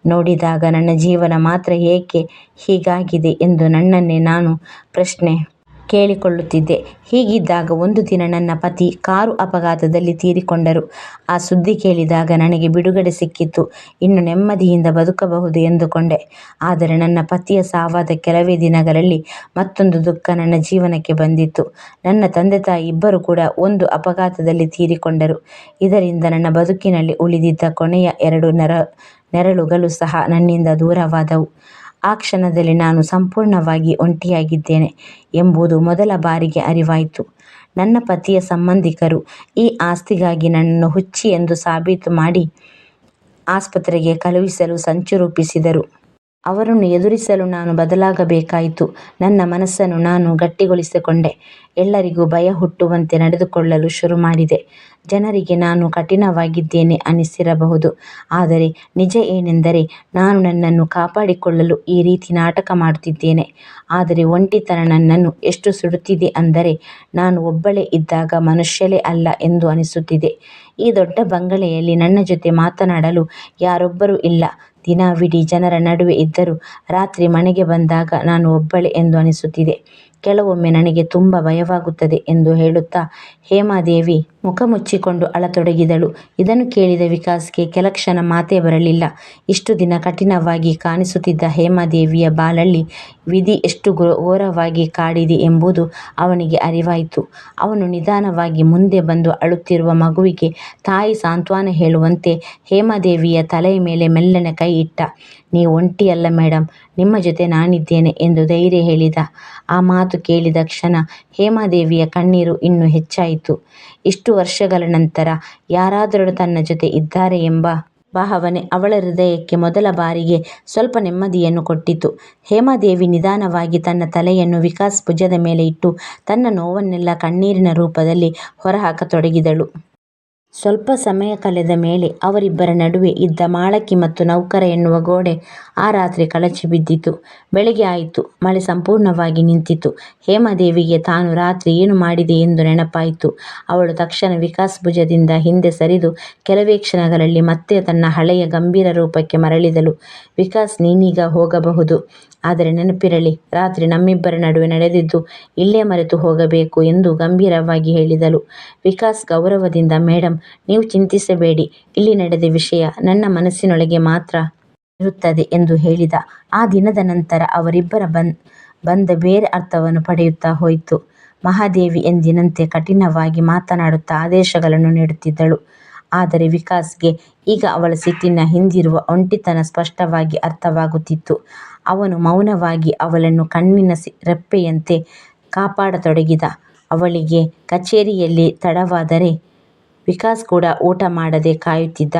ನೋಡಿದಾಗ ನನ್ನ ಜೀವನ ಮಾತ್ರ ಏಕೆ ಹೀಗಾಗಿದೆ ಎಂದು ನನ್ನನ್ನೇ ನಾನು ಪ್ರಶ್ನೆ ಕೇಳಿಕೊಳ್ಳುತ್ತಿದ್ದೆ. ಹೀಗಿದ್ದಾಗ ಒಂದು ದಿನ ನನ್ನ ಪತಿ ಕಾರು ಅಪಘಾತದಲ್ಲಿ ತೀರಿಕೊಂಡರು. ಆ ಸುದ್ದಿ ಕೇಳಿದಾಗ ನನಗೆ ಬಿಡುಗಡೆ ಸಿಕ್ಕಿತ್ತು. ಇನ್ನು ನೆಮ್ಮದಿಯಿಂದ ಬದುಕಬಹುದು ಎಂದುಕೊಂಡೆ. ಆದರೆ ನನ್ನ ಪತಿಯ ಸಾವಾದ ಕೆಲವೇ ದಿನಗಳಲ್ಲಿ ಮತ್ತೊಂದು ದುಃಖ ನನ್ನ ಜೀವನಕ್ಕೆ ಬಂದಿತ್ತು. ನನ್ನ ತಂದೆ ತಾಯಿ ಇಬ್ಬರು ಕೂಡ ಒಂದು ಅಪಘಾತದಲ್ಲಿ ತೀರಿಕೊಂಡರು. ಇದರಿಂದ ನನ್ನ ಬದುಕಿನಲ್ಲಿ ಉಳಿದಿದ್ದ ಕೊನೆಯ 2 ನೆರಳುಗಳು ಸಹ ನನ್ನಿಂದ ದೂರವಾದವು. ಆ ಕ್ಷಣದಲ್ಲಿ ನಾನು ಸಂಪೂರ್ಣವಾಗಿ ಒಂಟಿಯಾಗಿದ್ದೇನೆ ಎಂಬುದು ಮೊದಲ ಬಾರಿಗೆ ಅರಿವಾಯಿತು. ನನ್ನ ಪತಿಯ ಸಂಬಂಧಿಕರು ಈ ಆಸ್ತಿಗಾಗಿ ನನ್ನನ್ನು ಹುಚ್ಚಿ ಎಂದು ಸಾಬೀತು ಮಾಡಿ ಆಸ್ಪತ್ರೆಗೆ ಕಳುಹಿಸಲು ಸಂಚು ರೂಪಿಸಿದರು. ಅವರನ್ನು ಎದುರಿಸಲು ನಾನು ಬದಲಾಗಬೇಕಾಯಿತು. ನನ್ನ ಮನಸ್ಸನ್ನು ನಾನು ಗಟ್ಟಿಗೊಳಿಸಿಕೊಂಡೆ. ಎಲ್ಲರಿಗೂ ಭಯ ಹುಟ್ಟುವಂತೆ ನಡೆದುಕೊಳ್ಳಲು ಶುರು ಮಾಡಿದೆ. ಜನರಿಗೆ ನಾನು ಕಠಿಣವಾಗಿದ್ದೇನೆ ಅನಿಸಿರಬಹುದು. ಆದರೆ ನಿಜ ಏನೆಂದರೆ ನಾನು ನನ್ನನ್ನು ಕಾಪಾಡಿಕೊಳ್ಳಲು ಈ ರೀತಿ ನಾಟಕ ಮಾಡುತ್ತಿದ್ದೇನೆ. ಆದರೆ ಒಂಟಿತನ ನನ್ನನ್ನು ಎಷ್ಟು ಸುಡುತ್ತಿದೆ ಅಂದರೆ ನಾನು ಒಬ್ಬಳೇ ಇದ್ದಾಗ ಮನುಷ್ಯಳೇ ಅಲ್ಲ ಎಂದು ಅನಿಸುತ್ತಿದೆ. ಈ ದೊಡ್ಡ ಬಂಗಲೆಯಲ್ಲಿ ನನ್ನ ಜೊತೆ ಮಾತನಾಡಲು ಯಾರೊಬ್ಬರೂ ಇಲ್ಲ. ದಿನವಿಡೀ ಜನರ ನಡುವೆ ಇದ್ದರೂ ರಾತ್ರಿ ಮನೆಗೆ ಬಂದಾಗ ನಾನು ಒಬ್ಬಳೇ ಎಂದು ಅನಿಸುತ್ತಿದೆ. ಕೆಲವೊಮ್ಮೆ ನನಗೆ ತುಂಬ ಭಯವಾಗುತ್ತದೆ ಎಂದು ಹೇಳುತ್ತಾ ಹೇಮಾದೇವಿ ಮುಖ ಮುಚ್ಚಿಕೊಂಡು ಅಳತೊಡಗಿದಳು. ಇದನ್ನು ಕೇಳಿದ ವಿಕಾಸ್ಗೆ ಕೆಲ ಕ್ಷಣ ಮಾತೇ ಬರಲಿಲ್ಲ. ಇಷ್ಟು ದಿನ ಕಠಿಣವಾಗಿ ಕಾಣಿಸುತ್ತಿದ್ದ ಹೇಮಾದೇವಿಯ ಬಾಳಲ್ಲಿ ವಿಧಿ ಎಷ್ಟು ಘೋರವಾಗಿ ಕಾಡಿದೆ ಎಂಬುದು ಅವನಿಗೆ ಅರಿವಾಯಿತು. ಅವನು ನಿಧಾನವಾಗಿ ಮುಂದೆ ಬಂದು ಅಳುತ್ತಿರುವ ಮಗುವಿಗೆ ತಾಯಿ ಸಾಂತ್ವನ ಹೇಳುವಂತೆ ಹೇಮಾದೇವಿಯ ತಲೆಯ ಮೇಲೆ ಮೆಲ್ಲನೆ ಕೈ ಇಟ್ಟ. "ನೀವು ಒಂಟಿಯಲ್ಲ ಮೇಡಮ್, ನಿಮ್ಮ ಜೊತೆ ನಾನಿದ್ದೇನೆ" ಎಂದು ಧೈರ್ಯ ಹೇಳಿದ. ಆ ಮಾತು ಕೇಳಿದ ಕ್ಷಣ ಹೇಮಾದೇವಿಯ ಕಣ್ಣೀರು ಇನ್ನೂ ಹೆಚ್ಚಾಯಿತು. ಇಷ್ಟು ವರ್ಷಗಳ ನಂತರ ಯಾರಾದರೂ ತನ್ನ ಜೊತೆ ಇದ್ದಾರೆ ಎಂಬ ಭಾವನೆ ಅವಳ ಹೃದಯಕ್ಕೆ ಮೊದಲ ಬಾರಿಗೆ ಸ್ವಲ್ಪ ನೆಮ್ಮದಿಯನ್ನು ಕೊಟ್ಟಿತು. ಹೇಮಾದೇವಿ ನಿಧಾನವಾಗಿ ತನ್ನ ತಲೆಯನ್ನು ವಿಕಾಸ್ ಭುಜದ ಮೇಲೆ ಇಟ್ಟು ತನ್ನ ನೋವನ್ನೆಲ್ಲ ಕಣ್ಣೀರಿನ ರೂಪದಲ್ಲಿ ಹೊರಹಾಕತೊಡಗಿದಳು. ಸ್ವಲ್ಪ ಸಮಯ ಕಳೆದ ಮೇಲೆ ಅವರಿಬ್ಬರ ನಡುವೆ ಇದ್ದ ಮಾಳಕಿ ಮತ್ತು ನೌಕರ ಎನ್ನುವ ಗೋಡೆ ಆ ರಾತ್ರಿ ಕಳಚಿ ಬಿದ್ದಿತು. ಬೆಳಗ್ಗೆ ಆಯಿತು. ಮಳೆ ಸಂಪೂರ್ಣವಾಗಿ ನಿಂತಿತು. ಹೇಮಾದೇವಿಗೆ ತಾನು ರಾತ್ರಿ ಏನು ಮಾಡಿದೆ ಎಂದು ನೆನಪಾಯಿತು. ಅವಳು ತಕ್ಷಣ ವಿಕಾಸ್ ಭುಜದಿಂದ ಹಿಂದೆ ಸರಿದು ಕೆಲವೇ ಕ್ಷಣಗಳಲ್ಲಿ ಮತ್ತೆ ತನ್ನ ಹಳೆಯ ಗಂಭೀರ ರೂಪಕ್ಕೆ ಮರಳಿದಳು. "ವಿಕಾಸ್, ನೀನೀಗ ಹೋಗಬಹುದು. ಆದರೆ ನೆನಪಿರಲಿ, ರಾತ್ರಿ ನಮ್ಮಿಬ್ಬರ ನಡುವೆ ನಡೆದಿದ್ದು ಇಲ್ಲೇ ಮರೆತು ಹೋಗಬೇಕು" ಎಂದು ಗಂಭೀರವಾಗಿ ಹೇಳಿದಳು. ವಿಕಾಸ್ ಗೌರವದಿಂದ, "ಮೇಡಮ್, ನೀವು ಚಿಂತಿಸಬೇಡಿ. ಇಲ್ಲಿ ನಡೆದ ವಿಷಯ ನನ್ನ ಮನಸ್ಸಿನೊಳಗೆ ಮಾತ್ರ ಇರುತ್ತದೆ" ಎಂದು ಹೇಳಿದ. ಆ ದಿನದ ನಂತರ ಅವರಿಬ್ಬರ ಬಂಧ ಬೇರೆ ಅರ್ಥವನ್ನು ಪಡೆಯುತ್ತಾ ಹೋಯಿತು. ಮಹಾದೇವಿ ಎಂದಿನಂತೆ ಕಠಿಣವಾಗಿ ಮಾತನಾಡುತ್ತಾ ಆದೇಶಗಳನ್ನು ನೀಡುತ್ತಿದ್ದಳು. ಆದರೆ ವಿಕಾಸ್ಗೆ ಈಗ ಅವಳ ಸಿಟ್ಟಿನ ಹಿಂದಿರುವ ಒಂಟಿತನ ಸ್ಪಷ್ಟವಾಗಿ ಅರ್ಥವಾಗುತ್ತಿತ್ತು. ಅವನು ಮೌನವಾಗಿ ಅವಳನ್ನು ಕಣ್ಣಿನ ರೆಪ್ಪೆಯಂತೆ ಕಾಪಾಡತೊಡಗಿದ. ಅವಳಿಗೆ ಕಚೇರಿಯಲ್ಲಿ ತಡವಾದರೆ ವಿಕಾಸ್ ಕೂಡ ಊಟ ಮಾಡದೆ ಕಾಯುತ್ತಿದ್ದ.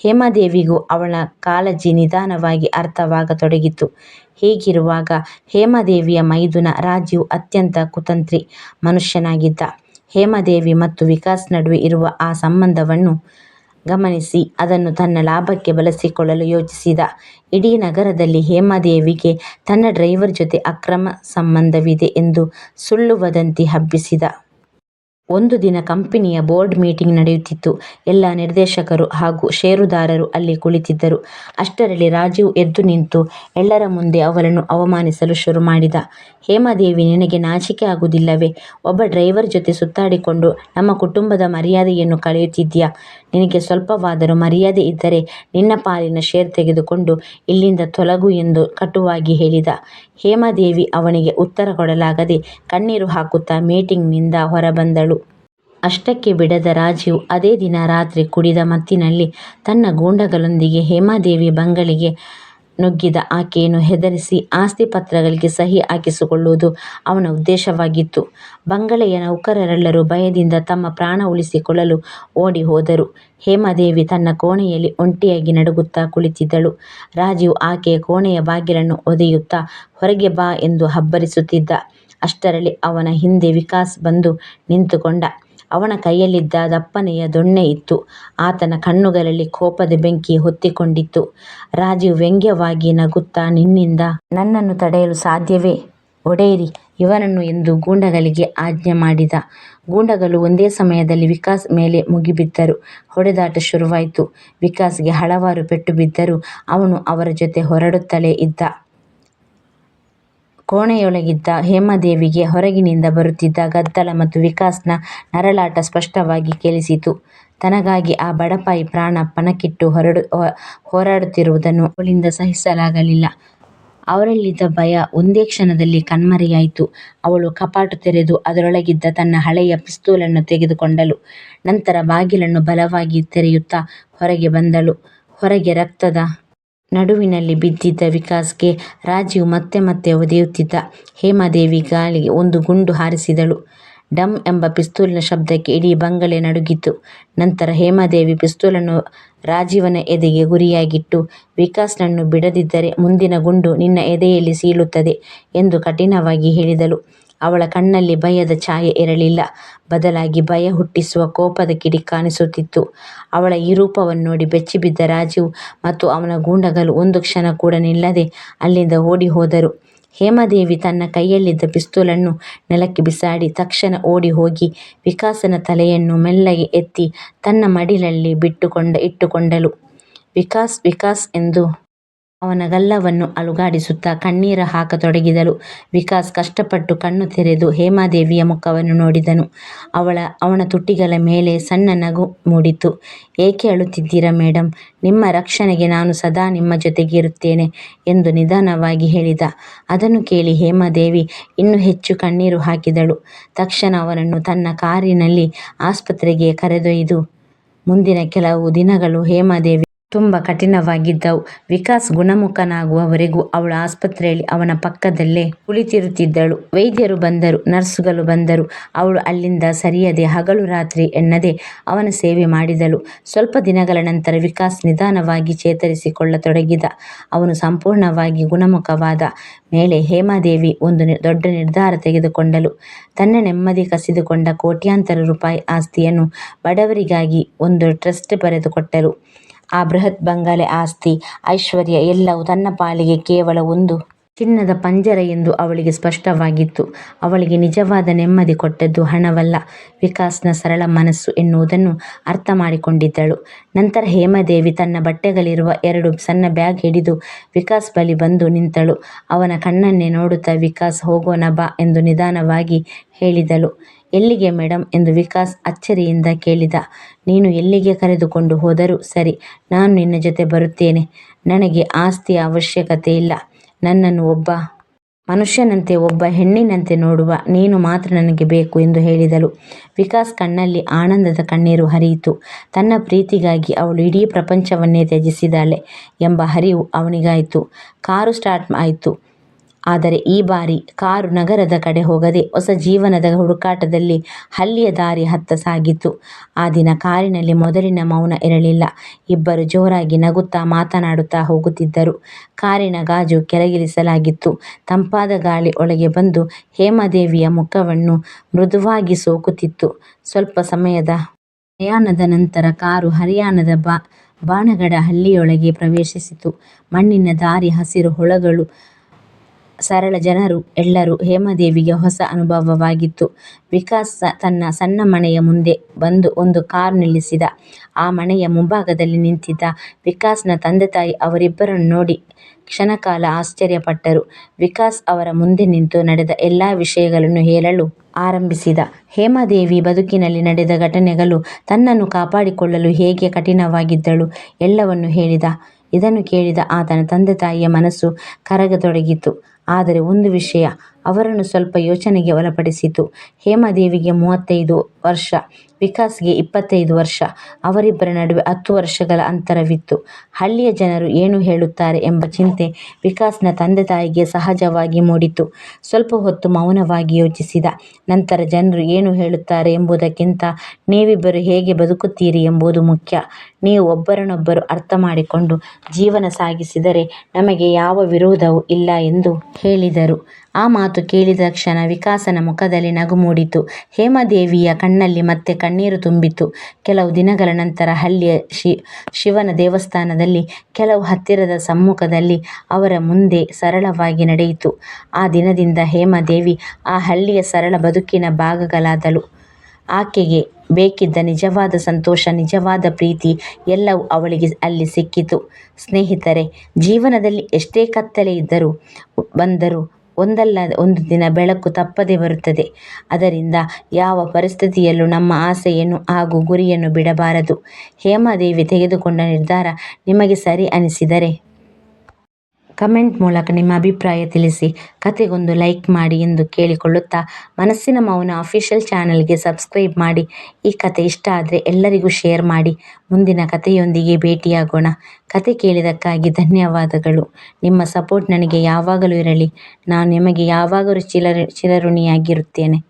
ಹೇಮಾದೇವಿಗೂ ಅವಳ ಕಾಳಜಿ ನಿಧಾನವಾಗಿ ಅರ್ಥವಾಗತೊಡಗಿತು. ಹೀಗಿರುವಾಗ ಹೇಮಾದೇವಿಯ ಮೈದುನ ರಾಜೀವ್ ಅತ್ಯಂತ ಕುತಂತ್ರಿ ಮನುಷ್ಯನಾಗಿದ್ದ. ಹೇಮಾದೇವಿ ಮತ್ತು ವಿಕಾಸ್ ನಡುವೆ ಇರುವ ಆ ಸಂಬಂಧವನ್ನು ಗಮನಿಸಿ ಅದನ್ನು ತನ್ನ ಲಾಭಕ್ಕೆ ಬಳಸಿಕೊಳ್ಳಲು ಯೋಚಿಸಿದ. ಇಡೀ ನಗರದಲ್ಲಿ ಹೇಮಾದೇವಿಗೆ ತನ್ನ ಡ್ರೈವರ್ ಜೊತೆ ಅಕ್ರಮ ಸಂಬಂಧವಿದೆ ಎಂದು ಸುಳ್ಳು ವದಂತಿ ಹಬ್ಬಿಸಿದ. ಒಂದು ದಿನ ಕಂಪನಿಯ ಬೋರ್ಡ್ ಮೀಟಿಂಗ್ ನಡೆಯುತ್ತಿತ್ತು. ಎಲ್ಲ ನಿರ್ದೇಶಕರು ಹಾಗೂ ಷೇರುದಾರರು ಅಲ್ಲಿ ಕುಳಿತಿದ್ದರು. ಅಷ್ಟರಲ್ಲಿ ರಾಜೀವ್ ಎದ್ದು ನಿಂತು ಎಲ್ಲರ ಮುಂದೆ ಅವಳನ್ನು ಅವಮಾನಿಸಲು ಶುರು ಮಾಡಿದ. "ಹೇಮಾದೇವಿ, ನಿನಗೆ ನಾಚಿಕೆ ಆಗುವುದಿಲ್ಲವೇ? ಒಬ್ಬ ಡ್ರೈವರ್ ಜೊತೆ ಸುತ್ತಾಡಿಕೊಂಡು ನಮ್ಮ ಕುಟುಂಬದ ಮರ್ಯಾದೆಯನ್ನು ಕಳೆಯುತ್ತಿದ್ದೀಯಾ? ನಿನಗೆ ಸ್ವಲ್ಪವಾದರೂ ಮರ್ಯಾದೆ ಇದ್ದರೆ ನಿನ್ನ ಪಾಲಿನ ಶೇರ್ ತೆಗೆದುಕೊಂಡು ಇಲ್ಲಿಂದ ತೊಲಗು" ಎಂದು ಕಟುವಾಗಿ ಹೇಳಿದ. ಹೇಮಾದೇವಿ ಅವನಿಗೆ ಉತ್ತರ ಕೊಡಲಾಗದೆ ಕಣ್ಣೀರು ಹಾಕುತ್ತಾ ಮೀಟಿಂಗ್ನಿಂದ ಹೊರಬಂದಳು. ಅಷ್ಟಕ್ಕೆ ಬಿಡದ ರಾಜೀವ್ ಅದೇ ದಿನ ರಾತ್ರಿ ಕುಡಿದ ಮತ್ತಿನಲ್ಲಿ ತನ್ನ ಗೂಂಡಗಳೊಂದಿಗೆ ಹೇಮಾದೇವಿ ಬಂಗಲೆಗೆ ನುಗ್ಗಿದ ಆಕೆಯನ್ನು ಹೆದರಿಸಿ ಆಸ್ತಿ ಪತ್ರಗಳಿಗೆ ಸಹಿ ಹಾಕಿಸಿಕೊಳ್ಳುವುದು ಅವನ ಉದ್ದೇಶವಾಗಿತ್ತು. ಬಂಗಲೆಯ ನೌಕರರೆಲ್ಲರೂ ಭಯದಿಂದ ತಮ್ಮ ಪ್ರಾಣ ಉಳಿಸಿಕೊಳ್ಳಲು ಓಡಿ ಹೋದರು. ಹೇಮಾದೇವಿ ತನ್ನ ಕೋಣೆಯಲ್ಲಿ ಒಂಟಿಯಾಗಿ ನಡುಗುತ್ತಾ ಕುಳಿತಿದ್ದಳು. ರಾಜೀವ್ ಆಕೆಯ ಕೋಣೆಯ ಬಾಗಿಲನ್ನು ಒದೆಯುತ್ತಾ ಹೊರಗೆ ಬಾ ಎಂದು ಹಬ್ಬರಿಸುತ್ತಿದ್ದ. ಅಷ್ಟರಲ್ಲಿ ಅವನ ಹಿಂದೆ ವಿಕಾಸ್ ಬಂದು ನಿಂತುಕೊಂಡ. ಅವನ ಕೈಯಲ್ಲಿದ್ದ ದಪ್ಪನೆಯ ದೊಣ್ಣೆ ಇತ್ತು. ಆತನ ಕಣ್ಣುಗಳಲ್ಲಿ ಕೋಪದ ಬೆಂಕಿ ಹೊತ್ತಿಕೊಂಡಿತ್ತು. ರಾಜೀವ್ ವ್ಯಂಗ್ಯವಾಗಿ ನಗುತ್ತಾ, ನಿನ್ನಿಂದ ನನ್ನನ್ನು ತಡೆಯಲು ಸಾಧ್ಯವೇ? ಒಡೆಯಿರಿ ಇವನನ್ನು ಎಂದು ಗೂಂಡಗಳಿಗೆ ಆಜ್ಞೆ ಮಾಡಿದ. ಗೂಂಡಗಳು ಒಂದೇ ಸಮಯದಲ್ಲಿ ವಿಕಾಸ್ ಮೇಲೆ ಮುಗಿಬಿದ್ದರು. ಹೊಡೆದಾಟ ಶುರುವಾಯಿತು. ವಿಕಾಸ್ಗೆ ಹಲವಾರು ಪೆಟ್ಟು ಬಿದ್ದರೂ ಅವನು ಅವರ ಜೊತೆ ಹೋರಾಡುತ್ತಲೇ ಇದ್ದ. ಕೋಣೆಯೊಳಗಿದ್ದ ಹೇಮಾದೇವಿಗೆ ಹೊರಗಿನಿಂದ ಬರುತ್ತಿದ್ದ ಗದ್ದಲ ಮತ್ತು ವಿಕಾಸ್ನ ನರಳಾಟ ಸ್ಪಷ್ಟವಾಗಿ ಕೇಳಿಸಿತು. ತನಗಾಗಿ ಆ ಬಡಪಾಯಿ ಪ್ರಾಣ ಪಣಕ್ಕಿಟ್ಟು ಹೋರಾಡುತ್ತಿರುವುದನ್ನು ಅವಳಿಂದ ಸಹಿಸಲಾಗಲಿಲ್ಲ. ಅವಳಲ್ಲಿದ್ದ ಭಯ ಒಂದೇ ಕ್ಷಣದಲ್ಲಿ ಕಣ್ಮರೆಯಾಯಿತು. ಅವಳು ಕಪಾಟು ತೆರೆದು ಅದರೊಳಗಿದ್ದ ತನ್ನ ಹಳೆಯ ಪಿಸ್ತೂಲನ್ನು ತೆಗೆದುಕೊಂಡಳು. ನಂತರ ಬಾಗಿಲನ್ನು ಬಲವಾಗಿ ತೆರೆಯುತ್ತಾ ಹೊರಗೆ ಬಂದಳು. ಹೊರಗೆ ರಕ್ತದ ನಡುವಿನಲ್ಲಿ ಬಿದ್ದಿದ್ದ ವಿಕಾಸ್ಗೆ ರಾಜೀವ್ ಮತ್ತೆ ಮತ್ತೆ ಒದೆಯುತ್ತಿದ್ದ. ಹೇಮಾದೇವಿ ಗಾಳಿಗೆ ಒಂದು ಗುಂಡು ಹಾರಿಸಿದಳು. ಡಮ್ ಎಂಬ ಪಿಸ್ತೂಲಿನ ಶಬ್ದಕ್ಕೆ ಇಡೀ ಬಂಗಲೆ ನಡುಗಿತು. ನಂತರ ಹೇಮಾದೇವಿ ಪಿಸ್ತೂಲನ್ನು ರಾಜೀವನ ಎದೆಗೆ ಗುರಿಯಾಗಿಟ್ಟು, ವಿಕಾಸ್ನನ್ನು ಬಿಡದಿದ್ದರೆ ಮುಂದಿನ ಗುಂಡು ನಿನ್ನ ಎದೆಯಲ್ಲಿ ಸೀಳುತ್ತದೆ ಎಂದು ಕಠಿಣವಾಗಿ ಹೇಳಿದಳು. ಅವಳ ಕಣ್ಣಲ್ಲಿ ಭಯದ ಛಾಯೆ ಇರಲಿಲ್ಲ. ಬದಲಾಗಿ ಭಯ ಹುಟ್ಟಿಸುವ ಕೋಪದ ಕಿಡಿ ಕಾಣಿಸುತ್ತಿತ್ತು. ಅವಳ ಈ ರೂಪವನ್ನು ನೋಡಿ ಬೆಚ್ಚಿಬಿದ್ದ ರಾಜೀವ್ ಮತ್ತು ಅವನ ಗೂಂಡಗಳು ಒಂದು ಕ್ಷಣ ಕೂಡ ನಿಲ್ಲದೆ ಅಲ್ಲಿಂದ ಓಡಿ ಹೋದರು. ಹೇಮಾದೇವಿ ತನ್ನ ಕೈಯಲ್ಲಿದ್ದ ಪಿಸ್ತೂಲನ್ನು ನೆಲಕ್ಕೆ ಬಿಸಾಡಿ ತಕ್ಷಣ ಓಡಿ ಹೋಗಿ ವಿಕಾಸನ ತಲೆಯನ್ನು ಮೆಲ್ಲಗೆ ಎತ್ತಿ ತನ್ನ ಮಡಿಲಲ್ಲಿ ಇಟ್ಟುಕೊಂಡಳು. ವಿಕಾಸ್ ವಿಕಾಸ್ ಎಂದು ಅವನ ಗಲ್ಲವನ್ನು ಅಲುಗಾಡಿಸುತ್ತಾ ಕಣ್ಣೀರ ಹಾಕತೊಡಗಿದಳು. ವಿಕಾಸ್ ಕಷ್ಟಪಟ್ಟು ಕಣ್ಣು ತೆರೆದು ಹೇಮಾದೇವಿಯ ಮುಖವನ್ನು ನೋಡಿದನು. ಅವನ ತುಟಿಗಳ ಮೇಲೆ ಸಣ್ಣ ನಗು ಮೂಡಿತು. ಏಕೆ ಅಳುತ್ತಿದ್ದೀರಾ ಮೇಡಮ್? ನಿಮ್ಮ ರಕ್ಷಣೆಗೆ ನಾನು ಸದಾ ನಿಮ್ಮ ಜೊತೆಗೆ ಇರುತ್ತೇನೆ ಎಂದು ನಿಧಾನವಾಗಿ ಹೇಳಿದ. ಅದನ್ನು ಕೇಳಿ ಹೇಮಾದೇವಿ ಇನ್ನೂ ಹೆಚ್ಚು ಕಣ್ಣೀರು ಹಾಕಿದಳು. ತಕ್ಷಣ ಅವನನ್ನು ತನ್ನ ಕಾರಿನಲ್ಲಿ ಆಸ್ಪತ್ರೆಗೆ ಕರೆದೊಯ್ದು. ಮುಂದಿನ ಕೆಲವು ದಿನಗಳು ಹೇಮಾದೇವಿ ತುಂಬ ಕಠಿಣವಾಗಿದ್ದವು. ವಿಕಾಸ್ ಗುಣಮುಖನಾಗುವವರೆಗೂ ಅವಳು ಆಸ್ಪತ್ರೆಯಲ್ಲಿ ಅವನ ಪಕ್ಕದಲ್ಲೇ ಕುಳಿತಿರುತ್ತಿದ್ದಳು. ವೈದ್ಯರು ಬಂದರು, ನರ್ಸುಗಳು ಬಂದರು. ಅವಳು ಅಲ್ಲಿಂದ ಸರಿಯದೆ ಹಗಲು ರಾತ್ರಿ ಎನ್ನದೆ ಅವನ ಸೇವೆ ಮಾಡಿದಳು. ಸ್ವಲ್ಪ ದಿನಗಳ ನಂತರ ವಿಕಾಸ್ ನಿಧಾನವಾಗಿ ಚೇತರಿಸಿಕೊಳ್ಳತೊಡಗಿದ. ಅವನು ಸಂಪೂರ್ಣವಾಗಿ ಗುಣಮುಖವಾದ ಮೇಲೆ ಹೇಮಾದೇವಿ ಒಂದು ದೊಡ್ಡ ನಿರ್ಧಾರ ತೆಗೆದುಕೊಂಡಳು. ತನ್ನ ನೆಮ್ಮದಿ ಕಸಿದುಕೊಂಡ ಕೋಟ್ಯಾಂತರ ರೂಪಾಯಿ ಆಸ್ತಿಯನ್ನು ಬಡವರಿಗಾಗಿ ಒಂದು ಟ್ರಸ್ಟ್ ಬರೆದುಕೊಟ್ಟಳು. ಆ ಬೃಹತ್ ಬಂಗಲೆ, ಆಸ್ತಿ, ಐಶ್ವರ್ಯ ಎಲ್ಲವೂ ತನ್ನ ಪಾಲಿಗೆ ಕೇವಲ ಒಂದು ಚಿನ್ನದ ಪಂಜರ ಎಂದು ಅವಳಿಗೆ ಸ್ಪಷ್ಟವಾಗಿತ್ತು. ಅವಳಿಗೆ ನಿಜವಾದ ನೆಮ್ಮದಿ ಕೊಟ್ಟದ್ದು ಹಣವಲ್ಲ, ವಿಕಾಸ್ನ ಸರಳ ಮನಸ್ಸು ಎನ್ನುವುದನ್ನು ಅರ್ಥ ಮಾಡಿಕೊಂಡಿದ್ದಳು. ನಂತರ ಹೇಮಾದೇವಿ ತನ್ನ ಬಟ್ಟೆಗಳಿರುವ 2 ಸಣ್ಣ ಬ್ಯಾಗ್ ಹಿಡಿದು ವಿಕಾಸ್ ಬಳಿ ಬಂದು ನಿಂತಳು. ಅವನ ಕಣ್ಣನ್ನೇ ನೋಡುತ್ತಾ, ವಿಕಾಸ್ ಹೋಗೋಣ ಬಾ ಎಂದು ನಿಧಾನವಾಗಿ ಹೇಳಿದಳು. ಎಲ್ಲಿಗೆ ಮೇಡಮ್ ಎಂದು ವಿಕಾಸ್ ಅಚ್ಚರಿಯಿಂದ ಕೇಳಿದ. ನೀನು ಎಲ್ಲಿಗೆ ಕರೆದುಕೊಂಡು ಹೋದರೂ ಸರಿ, ನಾನು ನಿನ್ನ ಜೊತೆ ಬರುತ್ತೇನೆ. ನನಗೆ ಆಸ್ತಿಯ ಅವಶ್ಯಕತೆ ಇಲ್ಲ. ನನ್ನನ್ನು ಒಬ್ಬ ಮನುಷ್ಯನಂತೆ, ಒಬ್ಬ ಹೆಣ್ಣಿನಂತೆ ನೋಡುವ ನೀನು ಮಾತ್ರ ನನಗೆ ಬೇಕು ಎಂದು ಹೇಳಿದಳು. ವಿಕಾಸ್ ಕಣ್ಣಲ್ಲಿ ಆನಂದದ ಕಣ್ಣೀರು ಹರಿಯಿತು. ತನ್ನ ಪ್ರೀತಿಗಾಗಿ ಅವಳು ಇಡೀ ಪ್ರಪಂಚವನ್ನೇ ತ್ಯಜಿಸಿದಾಳೆ ಎಂಬ ಅರಿವು ಅವನಿಗಾಯಿತು. ಕಾರು ಸ್ಟಾರ್ಟ್ ಆಯಿತು. ಆದರೆ ಈ ಬಾರಿ ಕಾರು ನಗರದ ಕಡೆ ಹೋಗದೆ ಹೊಸ ಜೀವನದ ಹುಡುಕಾಟದಲ್ಲಿ ಹಳ್ಳಿಯ ದಾರಿ ಹತ್ತ ಸಾಗಿತು. ಆ ದಿನ ಕಾರಿನಲ್ಲಿ ಮೊದಲಿನ ಮೌನ ಇರಲಿಲ್ಲ. ಇಬ್ಬರು ಜೋರಾಗಿ ನಗುತ್ತಾ ಮಾತನಾಡುತ್ತಾ ಹೋಗುತ್ತಿದ್ದರು. ಕಾರಿನ ಗಾಜು ಕೆಳಗಿಳಿಸಲಾಗಿತ್ತು. ತಂಪಾದ ಗಾಳಿ ಒಳಗೆ ಬಂದು ಹೇಮಾದೇವಿಯ ಮುಖವನ್ನು ಮೃದುವಾಗಿ ಸೋಕುತ್ತಿತ್ತು. ಸ್ವಲ್ಪ ಸಮಯದ ಪ್ರಯಾಣದ ನಂತರ ಕಾರು ಹರಿಯಾಣದ ಬಾಣಗಡ ಹಳ್ಳಿಯೊಳಗೆ ಪ್ರವೇಶಿಸಿತು. ಮಣ್ಣಿನ ದಾರಿ, ಹಸಿರು ಹೊಲಗಳು, ಸರಳ ಜನರು ಎಲ್ಲರೂ ಹೇಮಾದೇವಿಗೆ ಹೊಸ ಅನುಭವವಾಗಿತ್ತು. ವಿಕಾಸ್ ತನ್ನ ಸಣ್ಣ ಮನೆಯ ಮುಂದೆ ಬಂದು ಒಂದು ಕಾರು ನಿಲ್ಲಿಸಿದ. ಆ ಮನೆಯ ಮುಂಭಾಗದಲ್ಲಿ ನಿಂತಿದ್ದ ವಿಕಾಸ್ನ ತಂದೆ ತಾಯಿ ಅವರಿಬ್ಬರನ್ನು ನೋಡಿ ಕ್ಷಣಕಾಲ ಆಶ್ಚರ್ಯಪಟ್ಟರು. ವಿಕಾಸ್ ಅವರ ಮುಂದೆ ನಿಂತು ನಡೆದ ಎಲ್ಲ ವಿಷಯಗಳನ್ನು ಹೇಳಲು ಆರಂಭಿಸಿದ. ಹೇಮಾದೇವಿ ಬದುಕಿನಲ್ಲಿ ನಡೆದ ಘಟನೆಗಳು, ತನ್ನನ್ನು ಕಾಪಾಡಿಕೊಳ್ಳಲು ಹೇಗೆ ಕಠಿಣವಾಗಿದ್ದಳು ಎಲ್ಲವನ್ನೂ ಹೇಳಿದ. ಇದನ್ನು ಕೇಳಿದ ಆತನ ತಂದೆ ತಾಯಿಯ ಮನಸ್ಸು ಕರಗತೊಡಗಿತು. ಆದರೆ ಒಂದು ವಿಷಯ ಅವರನ್ನು ಸ್ವಲ್ಪ ಯೋಚನೆಗೆ ಒಳಪಡಿಸಿತು. ಹೇಮಾದೇವಿಗೆ 35 ವರ್ಷ. ವಿಕಾಸ್ಗೆ 25 ವರ್ಷ. ಅವರಿಬ್ಬರ ನಡುವೆ 10 ವರ್ಷಗಳ ಅಂತರವಿತ್ತು. ಹಳ್ಳಿಯ ಜನರು ಏನು ಹೇಳುತ್ತಾರೆ ಎಂಬ ಚಿಂತೆ ವಿಕಾಸ್ನ ತಂದೆ ತಾಯಿಗೆ ಸಹಜವಾಗಿ ಮೂಡಿತು. ಸ್ವಲ್ಪ ಹೊತ್ತು ಮೌನವಾಗಿ ಯೋಚಿಸಿದ. ನಂತರ ಜನರು ಏನು ಹೇಳುತ್ತಾರೆ ಎಂಬುದಕ್ಕಿಂತ ನೀವಿಬ್ಬರು ಹೇಗೆ ಬದುಕುತ್ತೀರಿ ಎಂಬುದು ಮುಖ್ಯ. ನೀವು ಒಬ್ಬರನ್ನೊಬ್ಬರು ಅರ್ಥ ಮಾಡಿಕೊಂಡು ಜೀವನ ಸಾಗಿಸಿದರೆ ನಮಗೆ ಯಾವ ವಿರೋಧವೂ ಇಲ್ಲ ಎಂದು ಹೇಳಿದರು. ಆ ಮಾತು ಕೇಳಿದ ಕ್ಷಣ ವಿಕಾಸನ ಮುಖದಲ್ಲಿ ನಗು ಮೂಡಿತು. ಹೇಮಾದೇವಿಯ ಕಣ್ಣಲ್ಲಿ ಮತ್ತೆ ಕಣ್ಣೀರು ತುಂಬಿತು. ಕೆಲವು ದಿನಗಳ ನಂತರ ಹಳ್ಳಿಯ ಶಿವನ ದೇವಸ್ಥಾನದಲ್ಲಿ ಕೆಲವು ಹತ್ತಿರದ ಸಮ್ಮುಖದಲ್ಲಿ ಅವರ ಮುಂದೆ ಸರಳವಾಗಿ ನಡೆಯಿತು. ಆ ದಿನದಿಂದ ಹೇಮಾದೇವಿ ಆ ಹಳ್ಳಿಯ ಸರಳ ಬದುಕಿನ ಭಾಗಗಳಾದಳು. ಆಕೆಗೆ ಬೇಕಿದ್ದ ನಿಜವಾದ ಸಂತೋಷ, ನಿಜವಾದ ಪ್ರೀತಿ ಎಲ್ಲವೂ ಅವಳಿಗೆ ಅಲ್ಲಿ ಸಿಕ್ಕಿತು. ಸ್ನೇಹಿತರೆ, ಜೀವನದಲ್ಲಿ ಎಷ್ಟೇ ಕತ್ತಲೆ ಬಂದರೂ ಒಂದಲ್ಲ ಒಂದು ದಿನ ಬೆಳಕು ತಪ್ಪದೆ ಬರುತ್ತದೆ. ಅದರಿಂದ ಯಾವ ಪರಿಸ್ಥಿತಿಯಲ್ಲೂ ನಮ್ಮ ಆಸೆಯನ್ನು ಹಾಗೂ ಗುರಿಯನ್ನು ಬಿಡಬಾರದು. ಹೇಮಾದೇವಿ ತೆಗೆದುಕೊಂಡ ನಿರ್ಧಾರ ನಿಮಗೆ ಸರಿ ಅನಿಸಿದರೆ ಕಮೆಂಟ್ ಮೂಲಕ ನಿಮ್ಮ ಅಭಿಪ್ರಾಯ ತಿಳಿಸಿ. ಕತೆಗೊಂದು ಲೈಕ್ ಮಾಡಿ ಎಂದು ಕೇಳಿಕೊಳ್ಳುತ್ತಾ, ಮನಸ್ಸಿನ ಮೌನ ಅಫಿಷಿಯಲ್ ಚಾನಲ್ಗೆ ಸಬ್ಸ್ಕ್ರೈಬ್ ಮಾಡಿ. ಈ ಕತೆ ಇಷ್ಟ ಆದರೆ ಎಲ್ಲರಿಗೂ ಶೇರ್ ಮಾಡಿ. ಮುಂದಿನ ಕತೆಯೊಂದಿಗೆ ಭೇಟಿಯಾಗೋಣ. ಕತೆ ಕೇಳಿದ್ದಕ್ಕಾಗಿ ಧನ್ಯವಾದಗಳು. ನಿಮ್ಮ ಸಪೋರ್ಟ್ ನನಗೆ ಯಾವಾಗಲೂ ಇರಲಿ. ನಾನು ನಿಮಗೆ ಯಾವಾಗಲೂ ಚಿರಋಣಿಯಾಗಿರುತ್ತೇನೆ.